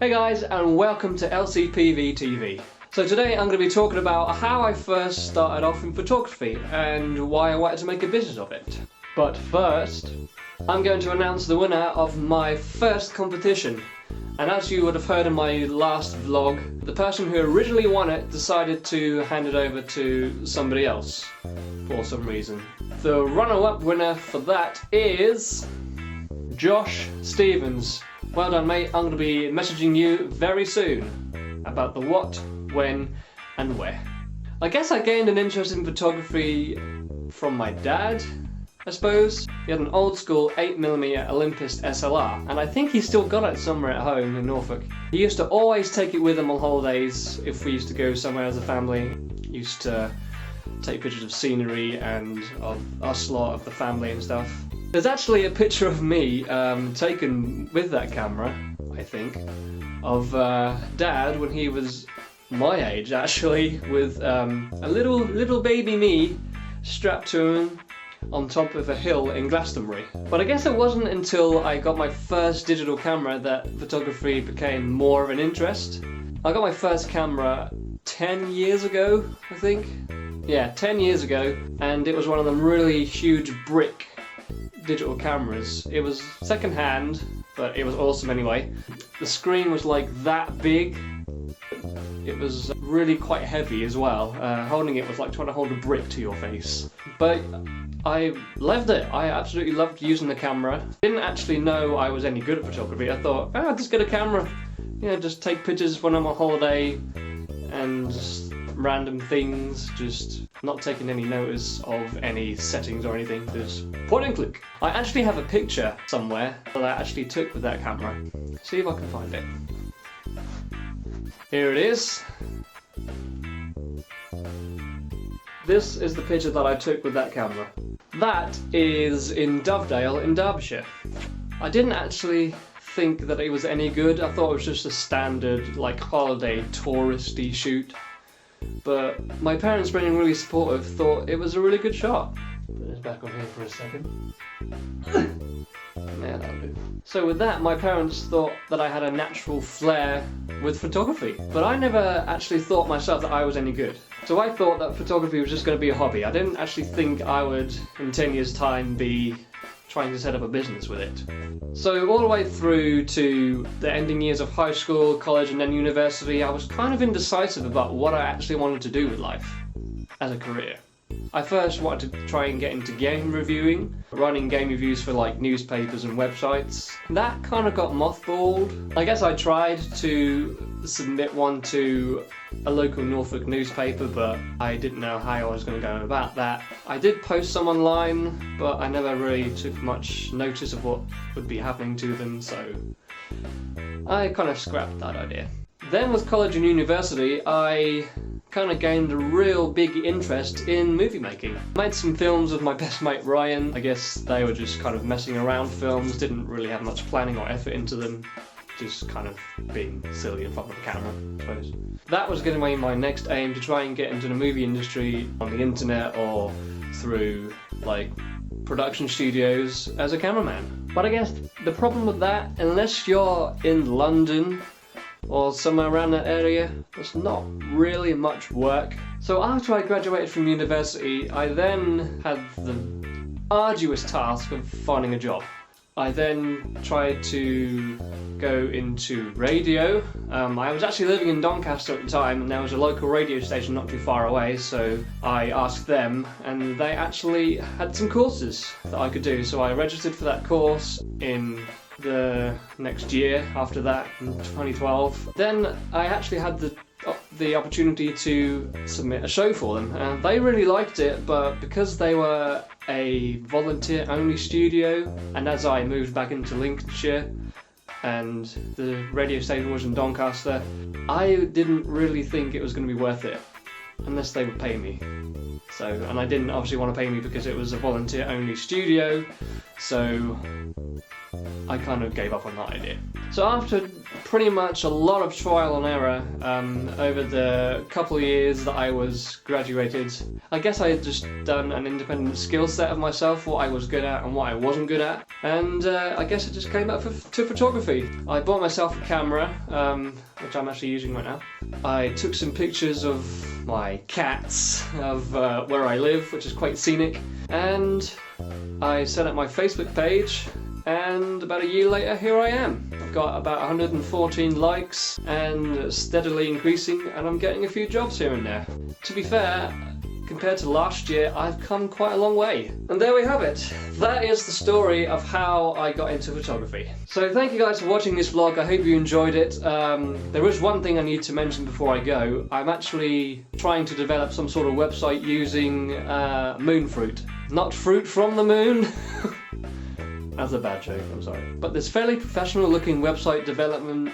Hey guys, and welcome to LCPV-TV. So today I'm going to be talking about how I first started off in photography and why I wanted to make a business of it. But first, I'm going to announce the winner of my first competition. And as you would have heard in my last vlog, the person who originally won it decided to hand it over to somebody else for some reason. The runner-up winner for that is Josh Stevens. Well done, mate. I'm going to be messaging you very soon about the what, when and where. I guess I gained an interest in photography from my dad, I suppose. He had an old school 8mm Olympus SLR, and I think he's still got it somewhere at home in Norfolk. He used to always take it with him on holidays if we used to go somewhere as a family. He used to take pictures of scenery and of us lot, of the family and stuff. There's actually a picture of me taken with that camera, I think, of Dad when he was my age actually, with a little baby me strapped to him on top of a hill in Glastonbury. But I guess it wasn't until I got my first digital camera that photography became more of an interest. I got my first camera 10 years ago, I think. Yeah, 10 years ago, and it was one of them really huge brick digital cameras. It was second hand, but it was awesome anyway. The screen was like that big. It was really quite heavy as well. Holding it was like trying to hold a brick to your face. But I loved it. I absolutely loved using the camera. Didn't actually know I was any good at photography. I thought, oh, I'll just get a camera. You know, just take pictures when I'm on holiday and just random things, just not taking any notice of any settings or anything, just point and click. I actually have a picture somewhere that I actually took with that camera. See if I can find it. Here it is. This is the picture that I took with that camera. That is in Dovedale in Derbyshire. I didn't actually think that it was any good. I thought it was just a standard like holiday touristy shoot. But my parents, being really supportive, thought it was a really good shot. Put this back on here for a second. Yeah, that'll do. So with that, my parents thought that I had a natural flair with photography. But I never actually thought myself that I was any good. So I thought that photography was just going to be a hobby. I didn't actually think I would, in 10 years' time, be trying to set up a business with it. So all the way through to the ending years of high school, college and then university, I was kind of indecisive about what I actually wanted to do with life as a career. I first wanted to try and get into game reviewing, running game reviews for like newspapers and websites. That kind of got mothballed. I guess I tried to submit one to a local Norfolk newspaper, but I didn't know how I was going to go about that. I did post some online, but I never really took much notice of what would be happening to them, so I kind of scrapped that idea. Then with college and university, I kind of gained a real big interest in movie making. I made some films with my best mate Ryan. I guess they were just kind of messing around films, didn't really have much planning or effort into them. Just kind of being silly in front of the camera, I suppose. That was going to be my next aim, to try and get into the movie industry on the internet or through like production studios as a cameraman. But I guess the problem with that, unless you're in London or somewhere around that area, there's not really much work. So after I graduated from university, I then had the arduous task of finding a job. I then tried to go into radio. I was actually living in Doncaster at the time, and there was a local radio station not too far away, so I asked them, and they actually had some courses that I could do. So I registered for that course in the next year after that, in 2012. Then I actually had the opportunity to submit a show for them, and they really liked it, but because they were a volunteer-only studio, and as I moved back into Lincolnshire and the radio station was in Doncaster, I didn't really think it was going to be worth it unless they would pay me. So, and I didn't obviously want to pay me because it was a volunteer-only studio, so I kind of gave up on that idea. So after pretty much a lot of trial and error over the couple of years that I was graduated, I guess I had just done an independent skill set of myself, what I was good at and what I wasn't good at, and I guess it just came back to photography. I bought myself a camera, which I'm actually using right now. I took some pictures of my cats, of where I live, which is quite scenic, and I set up my Facebook page, and about a year later, here I am. I've got about 114 likes and steadily increasing, and I'm getting a few jobs here and there. To be fair, compared to last year, I've come quite a long way. And there we have it. That is the story of how I got into photography. So thank you guys for watching this vlog. I hope you enjoyed it. There is one thing I need to mention before I go. I'm actually trying to develop some sort of website using moon fruit. Not fruit from the moon. That's a bad joke, I'm sorry. But this fairly professional looking website development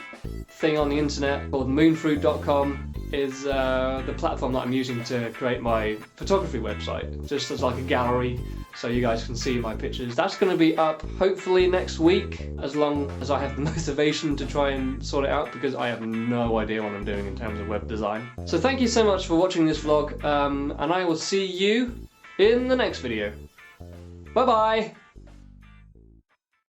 thing on the internet called moonfruit.com is the platform that I'm using to create my photography website, just as like a gallery so you guys can see my pictures. That's going to be up hopefully next week, as long as I have the motivation to try and sort it out, because I have no idea what I'm doing in terms of web design. So thank you so much for watching this vlog, and I will see you in the next video. Bye bye!